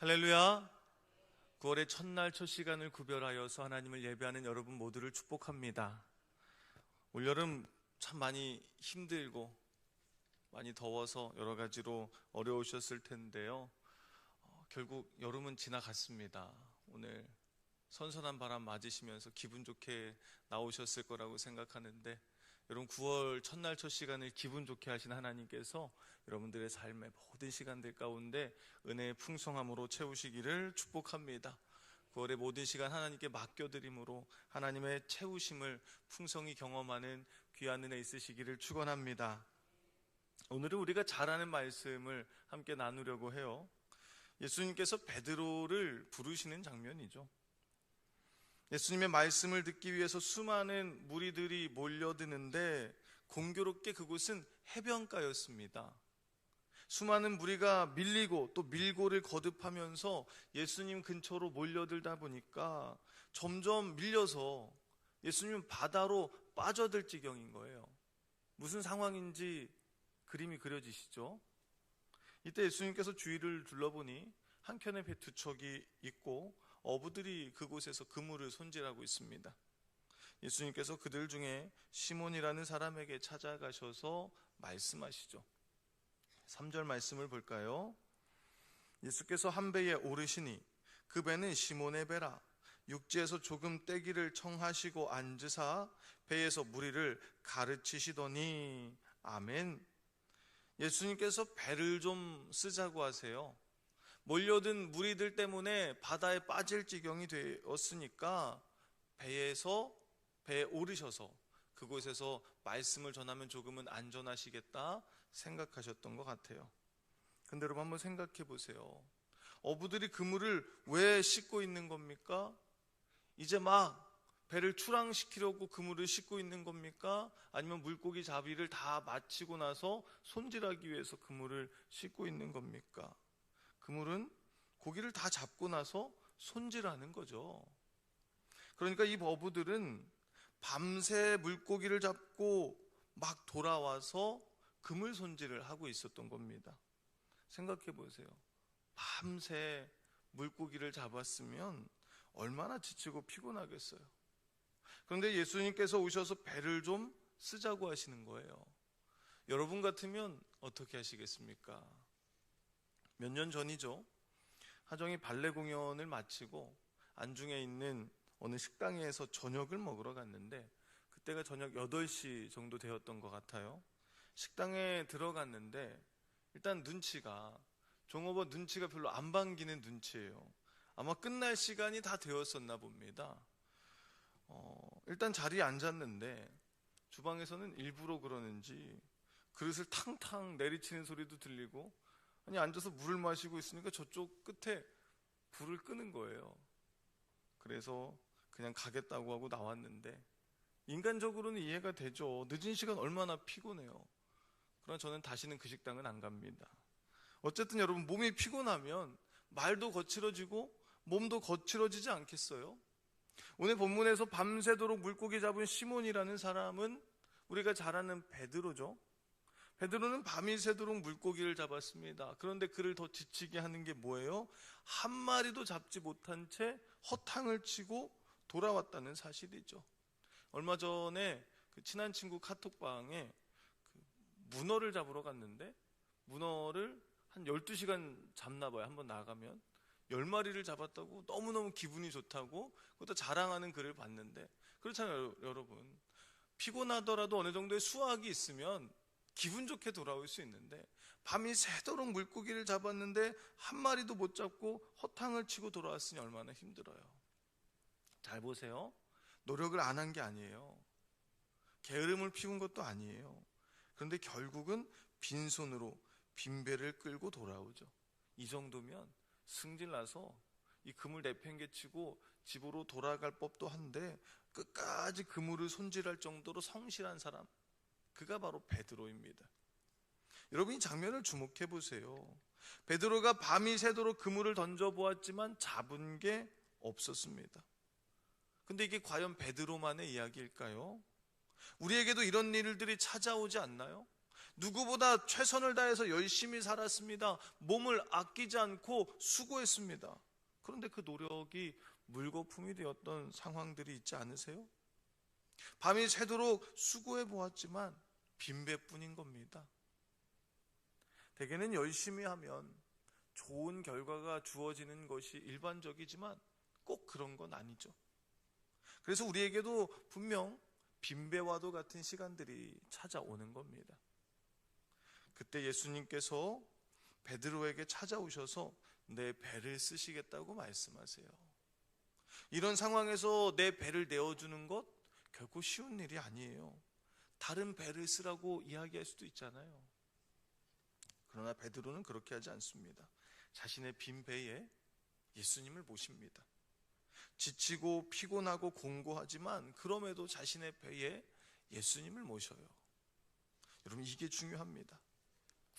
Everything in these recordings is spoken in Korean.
할렐루야. 9월의 첫날 첫 시간을 구별하여서 하나님을 예배하는 여러분 모두를 축복합니다. 올여름 참 많이 힘들고 많이 더워서 여러 가지로 어려우셨을 텐데요. 결국 여름은 지나갔습니다. 오늘 선선한 바람 맞으시면서 기분 좋게 나오셨을 거라고 생각하는데, 여러분 9월 첫날 첫 시간을 기분 좋게 하신 하나님께서 여러분들의 삶의 모든 시간들 가운데 은혜의 풍성함으로 채우시기를 축복합니다. 9월의 모든 시간 하나님께 맡겨드림으로 하나님의 채우심을 풍성히 경험하는 귀한 은혜 있으시기를 축원합니다. 오늘은 우리가 잘 아는 말씀을 함께 나누려고 해요. 예수님께서 베드로를 부르시는 장면이죠. 예수님의 말씀을 듣기 위해서 수많은 무리들이 몰려드는데 공교롭게 그곳은 해변가였습니다. 수많은 무리가 밀리고 또 밀고를 거듭하면서 예수님 근처로 몰려들다 보니까 점점 밀려서 예수님은 바다로 빠져들 지경인 거예요. 무슨 상황인지 그림이 그려지시죠? 이때 예수님께서 주위를 둘러보니 한켠에 배 두 척이 있고 어부들이 그곳에서 그물을 손질하고 있습니다. 예수님께서 그들 중에 시몬이라는 사람에게 찾아가셔서 말씀하시죠. 3절 말씀을 볼까요? 예수께서 한 배에 오르시니 그 배는 시몬의 배라. 육지에서 조금 떼기를 청하시고 앉으사 배에서 무리를 가르치시더니. 아멘. 예수님께서 배를 좀 쓰자고 하세요. 몰려든 무리들 때문에 바다에 빠질 지경이 되었으니까 배에 오르셔서 그곳에서 말씀을 전하면 조금은 안전하시겠다 생각하셨던 것 같아요. 근데 여러분 한번 생각해 보세요. 어부들이 그물을 왜 싣고 있는 겁니까? 이제 막 배를 출항시키려고 그물을 싣고 있는 겁니까? 아니면 물고기 잡이를 다 마치고 나서 손질하기 위해서 그물을 싣고 있는 겁니까? 그물은 고기를 다 잡고 나서 손질하는 거죠. 그러니까 이 어부들은 밤새 물고기를 잡고 막 돌아와서 그물 손질을 하고 있었던 겁니다. 생각해 보세요. 밤새 물고기를 잡았으면 얼마나 지치고 피곤하겠어요. 그런데 예수님께서 오셔서 배를 좀 쓰자고 하시는 거예요. 여러분 같으면 어떻게 하시겠습니까? 몇 년 전이죠. 하정이 발레 공연을 마치고 안중에 있는 어느 식당에서 저녁을 먹으러 갔는데, 그때가 저녁 8시 정도 되었던 것 같아요. 식당에 들어갔는데 일단 종업원 눈치가 별로 안 반기는 눈치예요. 아마 끝날 시간이 다 되었었나 봅니다. 일단 자리에 앉았는데 주방에서는 일부러 그러는지 그릇을 탕탕 내리치는 소리도 들리고, 아니 앉아서 물을 마시고 있으니까 저쪽 끝에 불을 끄는 거예요. 그래서 그냥 가겠다고 하고 나왔는데, 인간적으로는 이해가 되죠. 늦은 시간 얼마나 피곤해요. 그러나 저는 다시는 그 식당은 안 갑니다. 어쨌든 여러분, 몸이 피곤하면 말도 거칠어지고 몸도 거칠어지지 않겠어요? 오늘 본문에서 밤새도록 물고기 잡은 시몬이라는 사람은 우리가 잘 아는 베드로죠. 베드로는 밤이 새도록 물고기를 잡았습니다. 그런데 그를 더 지치게 하는 게 뭐예요? 한 마리도 잡지 못한 채 허탕을 치고 돌아왔다는 사실이죠. 얼마 전에 그 친한 친구 카톡방에 문어를 잡으러 갔는데, 문어를 한 12시간 잡나 봐요. 한번 나가면 10마리를 잡았다고 너무너무 기분이 좋다고 그것도 자랑하는 글을 봤는데, 그렇잖아요 여러분. 피곤하더라도 어느 정도의 수확이 있으면 기분 좋게 돌아올 수 있는데, 밤이 새도록 물고기를 잡았는데 한 마리도 못 잡고 허탕을 치고 돌아왔으니 얼마나 힘들어요. 잘 보세요. 노력을 안 한 게 아니에요. 게으름을 피운 것도 아니에요. 그런데 결국은 빈손으로 빈배를 끌고 돌아오죠. 이 정도면 승질나서 이 그물 내팽개치고 집으로 돌아갈 법도 한데 끝까지 그물을 손질할 정도로 성실한 사람, 그가 바로 베드로입니다. 여러분, 이 장면을 주목해 보세요. 베드로가 밤이 새도록 그물을 던져보았지만 잡은 게 없었습니다. 근데 이게 과연 베드로만의 이야기일까요? 우리에게도 이런 일들이 찾아오지 않나요? 누구보다 최선을 다해서 열심히 살았습니다. 몸을 아끼지 않고 수고했습니다. 그런데 그 노력이 물거품이 되었던 상황들이 있지 않으세요? 밤이 새도록 수고해 보았지만 빈배뿐인 겁니다. 대개는 열심히 하면 좋은 결과가 주어지는 것이 일반적이지만 꼭 그런 건 아니죠. 그래서 우리에게도 분명 빈배와도 같은 시간들이 찾아오는 겁니다. 그때 예수님께서 베드로에게 찾아오셔서 내 배를 쓰시겠다고 말씀하세요. 이런 상황에서 내 배를 내어주는 것 결코 쉬운 일이 아니에요. 다른 배를 쓰라고 이야기할 수도 있잖아요. 그러나 베드로는 그렇게 하지 않습니다. 자신의 빈 배에 예수님을 모십니다. 지치고 피곤하고 공고하지만 그럼에도 자신의 배에 예수님을 모셔요. 여러분, 이게 중요합니다.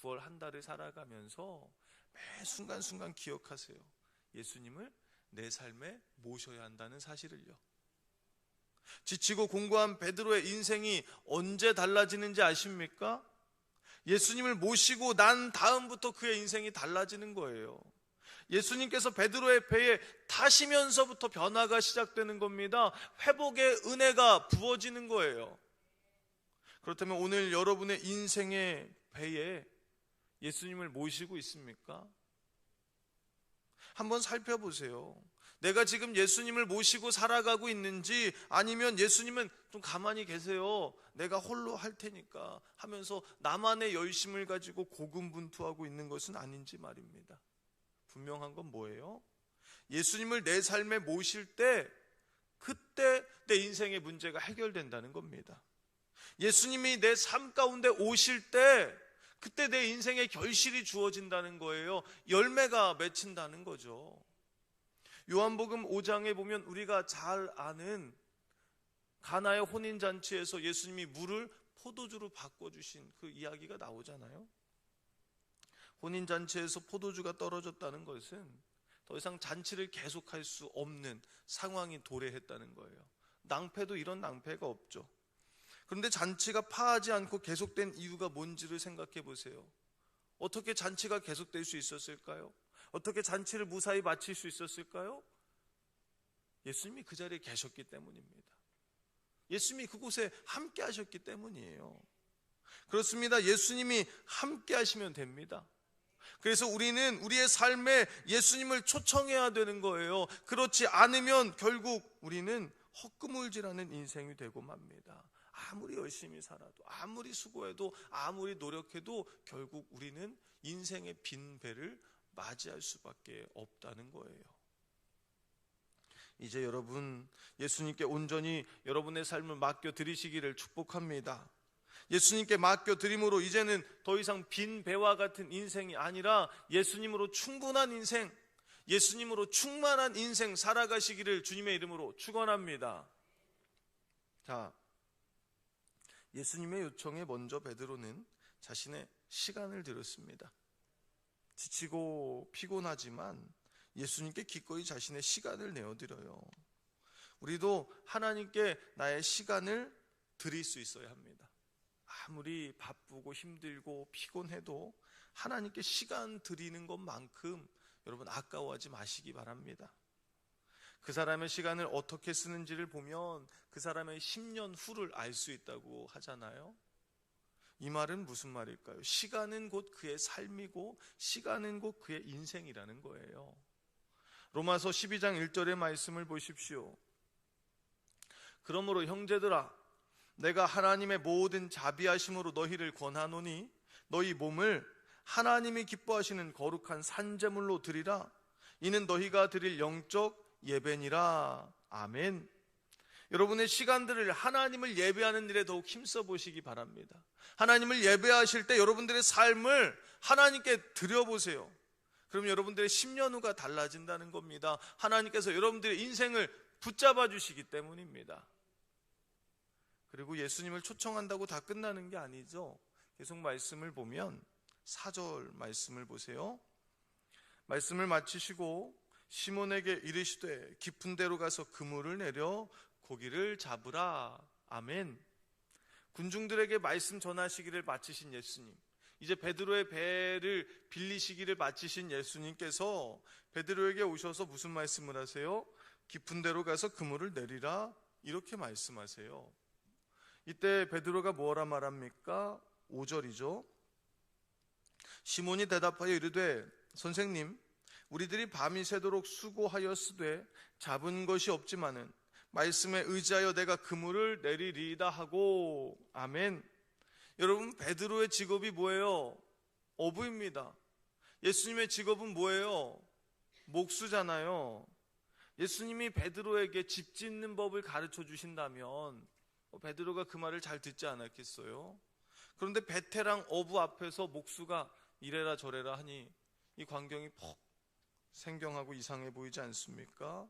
9월 한 달을 살아가면서 매 순간순간 기억하세요. 예수님을 내 삶에 모셔야 한다는 사실을요. 지치고 공고한 베드로의 인생이 언제 달라지는지 아십니까? 예수님을 모시고 난 다음부터 그의 인생이 달라지는 거예요. 예수님께서 베드로의 배에 타시면서부터 변화가 시작되는 겁니다. 회복의 은혜가 부어지는 거예요. 그렇다면 오늘 여러분의 인생의 배에 예수님을 모시고 있습니까? 한번 살펴보세요. 내가 지금 예수님을 모시고 살아가고 있는지, 아니면 예수님은 좀 가만히 계세요, 내가 홀로 할 테니까 하면서 나만의 열심을 가지고 고군분투하고 있는 것은 아닌지 말입니다. 분명한 건 뭐예요? 예수님을 내 삶에 모실 때 그때 내 인생의 문제가 해결된다는 겁니다. 예수님이 내 삶 가운데 오실 때 그때 내 인생의 결실이 주어진다는 거예요. 열매가 맺힌다는 거죠. 요한복음 5장에 보면 우리가 잘 아는 가나의 혼인잔치에서 예수님이 물을 포도주로 바꿔주신 그 이야기가 나오잖아요. 혼인잔치에서 포도주가 떨어졌다는 것은 더 이상 잔치를 계속할 수 없는 상황이 도래했다는 거예요. 낭패도 이런 낭패가 없죠. 그런데 잔치가 파하지 않고 계속된 이유가 뭔지를 생각해 보세요. 어떻게 잔치가 계속될 수 있었을까요? 어떻게 잔치를 무사히 마칠 수 있었을까요? 예수님이 그 자리에 계셨기 때문입니다. 예수님이 그곳에 함께 하셨기 때문이에요. 그렇습니다. 예수님이 함께 하시면 됩니다. 그래서 우리는 우리의 삶에 예수님을 초청해야 되는 거예요. 그렇지 않으면 결국 우리는 헛구물질하는 인생이 되고 맙니다. 아무리 열심히 살아도, 아무리 수고해도, 아무리 노력해도 결국 우리는 인생의 빈 배를 맞이할 수밖에 없다는 거예요. 이제 여러분, 예수님께 온전히 여러분의 삶을 맡겨드리시기를 축복합니다. 예수님께 맡겨드림으로 이제는 더 이상 빈 배와 같은 인생이 아니라 예수님으로 충분한 인생, 예수님으로 충만한 인생 살아가시기를 주님의 이름으로 축원합니다. 자, 예수님의 요청에 먼저 베드로는 자신의 시간을 들였습니다. 지치고 피곤하지만 예수님께 기꺼이 자신의 시간을 내어드려요. 우리도 하나님께 나의 시간을 드릴 수 있어야 합니다. 아무리 바쁘고 힘들고 피곤해도 하나님께 시간 드리는 것만큼 여러분 아까워하지 마시기 바랍니다. 그 사람의 시간을 어떻게 쓰는지를 보면 그 사람의 10년 후를 알 수 있다고 하잖아요. 이 말은 무슨 말일까요? 시간은 곧 그의 삶이고 시간은 곧 그의 인생이라는 거예요. 로마서 12장 1절의 말씀을 보십시오. 그러므로 형제들아, 내가 하나님의 모든 자비하심으로 너희를 권하노니 너희 몸을 하나님이 기뻐하시는 거룩한 산제물로 드리라. 이는 너희가 드릴 영적 예배니라. 아멘. 여러분의 시간들을 하나님을 예배하는 일에 더욱 힘써 보시기 바랍니다. 하나님을 예배하실 때 여러분들의 삶을 하나님께 드려보세요. 그럼 여러분들의 10년 후가 달라진다는 겁니다. 하나님께서 여러분들의 인생을 붙잡아 주시기 때문입니다. 그리고 예수님을 초청한다고 다 끝나는 게 아니죠. 계속 말씀을 보면 4절 말씀을 보세요. 말씀을 마치시고 시몬에게 이르시되 깊은 데로 가서 그물을 내려 고기를 잡으라. 아멘. 군중들에게 말씀 전하시기를 마치신 예수님, 이제 베드로의 배를 빌리시기를 마치신 예수님께서 베드로에게 오셔서 무슨 말씀을 하세요? 깊은 데로 가서 그물을 내리라, 이렇게 말씀하세요. 이때 베드로가 뭐라 말합니까? 5절이죠. 시몬이 대답하여 이르되 선생님, 우리들이 밤이 새도록 수고하였으되 잡은 것이 없지만은 말씀에 의지하여 내가 그물을 내리리이다 하고. 아멘. 여러분, 베드로의 직업이 뭐예요? 어부입니다. 예수님의 직업은 뭐예요? 목수잖아요. 예수님이 베드로에게 집 짓는 법을 가르쳐 주신다면 베드로가 그 말을 잘 듣지 않았겠어요? 그런데 베테랑 어부 앞에서 목수가 이래라 저래라 하니 이 광경이 퍽 생경하고 이상해 보이지 않습니까?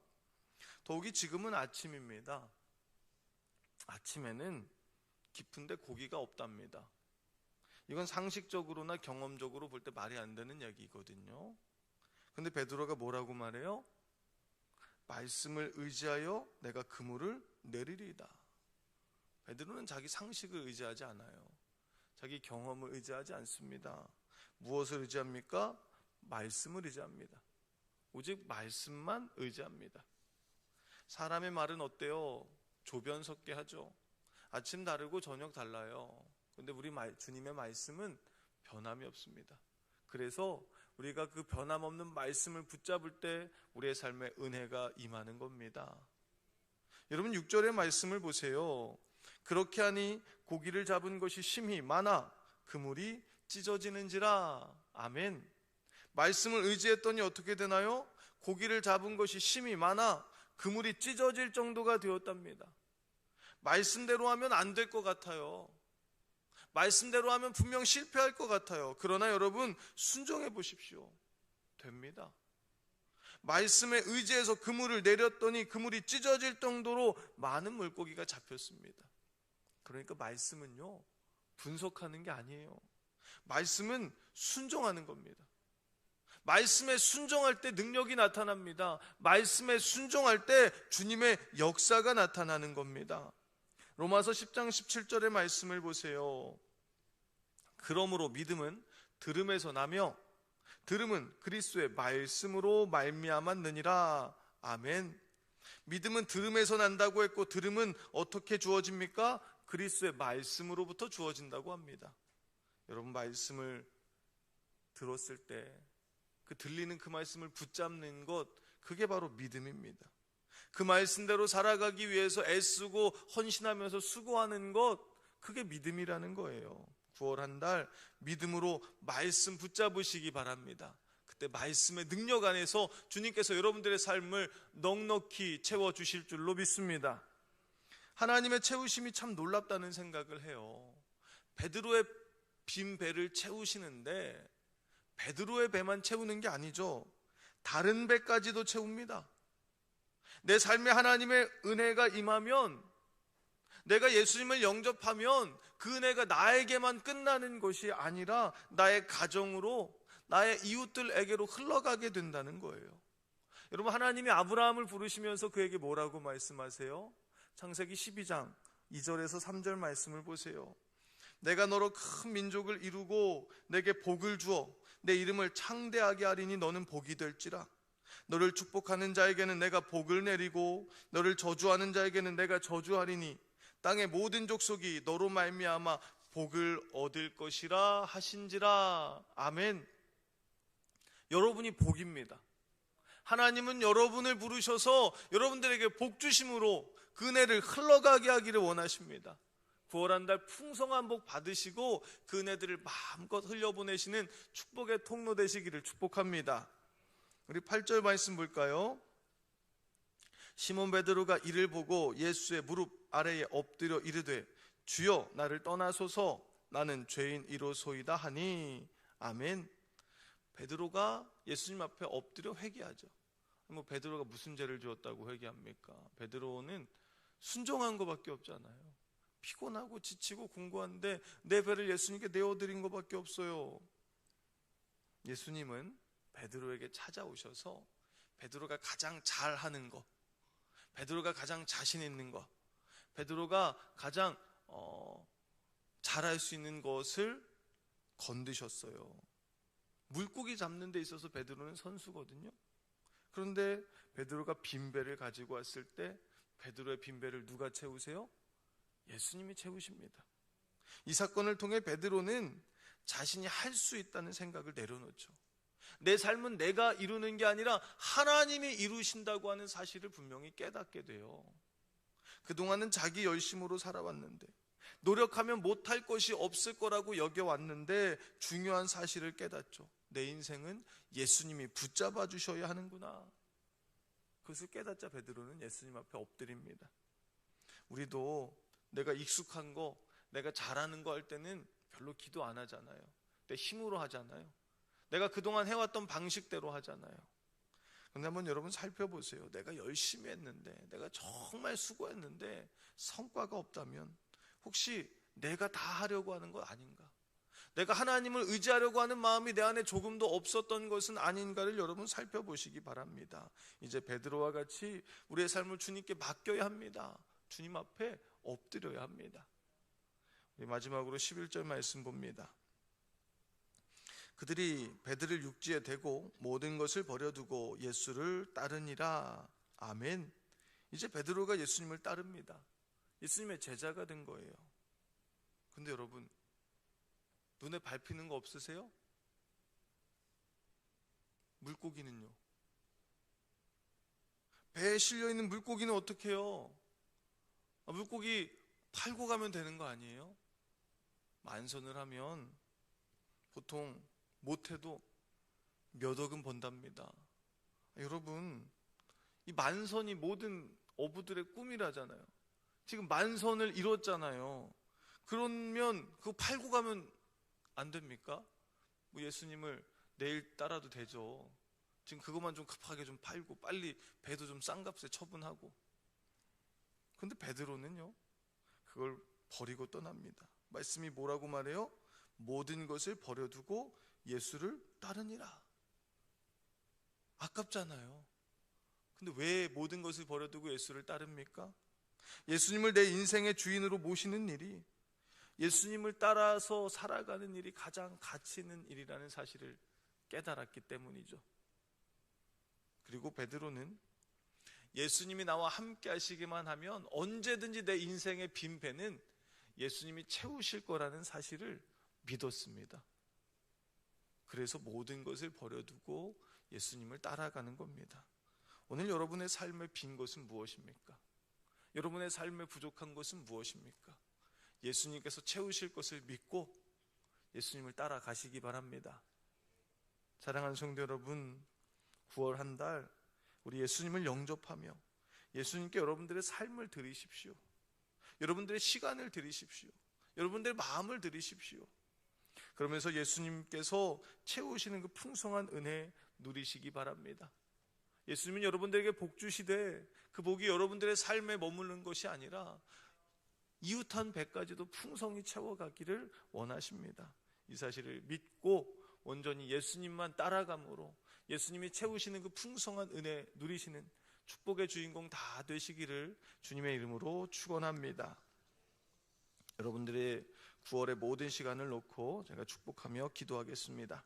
더욱이 지금은 아침입니다. 아침에는 깊은데 고기가 없답니다. 이건 상식적으로나 경험적으로 볼 때 말이 안 되는 얘기거든요. 근데 베드로가 뭐라고 말해요? 말씀을 의지하여 내가 그물을 내리리이다. 베드로는 자기 상식을 의지하지 않아요. 자기 경험을 의지하지 않습니다. 무엇을 의지합니까? 말씀을 의지합니다. 오직 말씀만 의지합니다. 사람의 말은 어때요? 조변 섞게 하죠. 아침 다르고 저녁 달라요. 근데 우리 주님의 말씀은 변함이 없습니다. 그래서 우리가 그 변함없는 말씀을 붙잡을 때 우리의 삶에 은혜가 임하는 겁니다. 여러분, 6절의 말씀을 보세요. 그렇게 하니 고기를 잡은 것이 심히 많아 그물이 찢어지는지라. 아멘. 말씀을 의지했더니 어떻게 되나요? 고기를 잡은 것이 심히 많아 그물이 찢어질 정도가 되었답니다. 말씀대로 하면 안 될 것 같아요. 말씀대로 하면 분명 실패할 것 같아요. 그러나 여러분, 순종해 보십시오. 됩니다. 말씀에 의지해서 그물을 내렸더니 그물이 찢어질 정도로 많은 물고기가 잡혔습니다. 그러니까 말씀은요, 분석하는 게 아니에요. 말씀은 순종하는 겁니다. 말씀에 순종할 때 능력이 나타납니다. 말씀에 순종할 때 주님의 역사가 나타나는 겁니다. 로마서 10장 17절의 말씀을 보세요. 그러므로 믿음은 들음에서 나며 들음은 그리스도의 말씀으로 말미암았느니라. 아멘. 믿음은 들음에서 난다고 했고 들음은 어떻게 주어집니까? 그리스도의 말씀으로부터 주어진다고 합니다. 여러분, 말씀을 들었을 때 그 들리는 그 말씀을 붙잡는 것, 그게 바로 믿음입니다. 그 말씀대로 살아가기 위해서 애쓰고 헌신하면서 수고하는 것, 그게 믿음이라는 거예요. 9월 한 달 믿음으로 말씀 붙잡으시기 바랍니다. 그때 말씀의 능력 안에서 주님께서 여러분들의 삶을 넉넉히 채워주실 줄로 믿습니다. 하나님의 채우심이 참 놀랍다는 생각을 해요. 베드로의 빈 배를 채우시는데 베드로의 배만 채우는 게 아니죠. 다른 배까지도 채웁니다. 내 삶에 하나님의 은혜가 임하면, 내가 예수님을 영접하면 그 은혜가 나에게만 끝나는 것이 아니라 나의 가정으로, 나의 이웃들에게로 흘러가게 된다는 거예요. 여러분, 하나님이 아브라함을 부르시면서 그에게 뭐라고 말씀하세요? 창세기 12장 2절에서 3절 말씀을 보세요. 내가 너로 큰 민족을 이루고 내게 복을 주어 내 이름을 창대하게 하리니 너는 복이 될지라. 너를 축복하는 자에게는 내가 복을 내리고 너를 저주하는 자에게는 내가 저주하리니 땅의 모든 족속이 너로 말미암아 복을 얻을 것이라 하신지라. 아멘. 여러분이 복입니다. 하나님은 여러분을 부르셔서 여러분들에게 복 주심으로 그 은혜를 흘러가게 하기를 원하십니다. 9월 한 달 풍성한 복 받으시고 그 은혜들을 마음껏 흘려보내시는 축복의 통로 되시기를 축복합니다. 우리 8절 말씀 볼까요? 시몬 베드로가 이를 보고 예수의 무릎 아래에 엎드려 이르되 주여 나를 떠나소서 나는 죄인이로소이다 하니. 아멘. 베드로가 예수님 앞에 엎드려 회개하죠. 베드로가 무슨 죄를 지었다고 회개합니까? 베드로는 순종한 것밖에 없잖아요. 피곤하고 지치고 공고한데 내 배를 예수님께 내어드린 것밖에 없어요. 예수님은 베드로에게 찾아오셔서 베드로가 가장 잘하는 것, 베드로가 가장 자신 있는 것, 베드로가 가장 잘할 수 있는 것을 건드셨어요. 물고기 잡는 데 있어서 베드로는 선수거든요. 그런데 베드로가 빈배를 가지고 왔을 때 베드로의 빈배를 누가 채우세요? 예수님이 채우십니다. 이 사건을 통해 베드로는 자신이 할 수 있다는 생각을 내려놓죠. 내 삶은 내가 이루는 게 아니라 하나님이 이루신다고 하는 사실을 분명히 깨닫게 돼요. 그동안은 자기 열심으로 살아왔는데, 노력하면 못할 것이 없을 거라고 여겨왔는데 중요한 사실을 깨닫죠. 내 인생은 예수님이 붙잡아 주셔야 하는구나. 그것을 깨닫자 베드로는 예수님 앞에 엎드립니다. 우리도 내가 익숙한 거, 내가 잘하는 거 할 때는 별로 기도 안 하잖아요. 내 힘으로 하잖아요. 내가 그동안 해왔던 방식대로 하잖아요. 그런데 한번 여러분 살펴보세요. 내가 열심히 했는데, 내가 정말 수고했는데 성과가 없다면 혹시 내가 다 하려고 하는 거 아닌가? 내가 하나님을 의지하려고 하는 마음이 내 안에 조금도 없었던 것은 아닌가를 여러분 살펴보시기 바랍니다. 이제 베드로와 같이 우리의 삶을 주님께 맡겨야 합니다. 주님 앞에 엎드려야 합니다. 마지막으로 11절 말씀 봅니다. 그들이 배들을 육지에 대고 모든 것을 버려두고 예수를 따르니라. 아멘. 이제 베드로가 예수님을 따릅니다. 예수님의 제자가 된 거예요. 근데 여러분, 눈에 밟히는 거 없으세요? 물고기는요? 배에 실려있는 물고기는 어떻게 해요? 물고기 팔고 가면 되는 거 아니에요? 만선을 하면 보통 못해도 몇 억은 번답니다. 여러분, 이 만선이 모든 어부들의 꿈이라잖아요. 지금 만선을 이뤘잖아요. 그러면 그거 팔고 가면 안 됩니까? 뭐 예수님을 내일 따라도 되죠. 지금 그것만 좀 급하게 좀 팔고 빨리 배도 좀 싼 값에 처분하고. 근데 베드로는요, 그걸 버리고 떠납니다. 말씀이 뭐라고 말해요? 모든 것을 버려두고 예수를 따르니라. 아깝잖아요. 근데 왜 모든 것을 버려두고 예수를 따릅니까? 예수님을 내 인생의 주인으로 모시는 일이, 예수님을 따라서 살아가는 일이 가장 가치 있는 일이라는 사실을 깨달았기 때문이죠. 그리고 베드로는 예수님이 나와 함께 하시기만 하면 언제든지 내 인생의 빈 배는 예수님이 채우실 거라는 사실을 믿었습니다. 그래서 모든 것을 버려두고 예수님을 따라가는 겁니다. 오늘 여러분의 삶의 빈 것은 무엇입니까? 여러분의 삶에 부족한 것은 무엇입니까? 예수님께서 채우실 것을 믿고 예수님을 따라가시기 바랍니다. 사랑하는 성도 여러분, 9월 한 달 우리 예수님을 영접하며 예수님께 여러분들의 삶을 드리십시오. 여러분들의 시간을 드리십시오. 여러분들의 마음을 드리십시오. 그러면서 예수님께서 채우시는 그 풍성한 은혜 누리시기 바랍니다. 예수님은 여러분들에게 복 주시되 그 복이 여러분들의 삶에 머무르는 것이 아니라 이웃한 배까지도 풍성히 채워가기를 원하십니다. 이 사실을 믿고 온전히 예수님만 따라감으로 예수님이 채우시는 그 풍성한 은혜 누리시는 축복의 주인공 다 되시기를 주님의 이름으로 축원합니다. 여러분들의 9월의 모든 시간을 놓고 제가 축복하며 기도하겠습니다.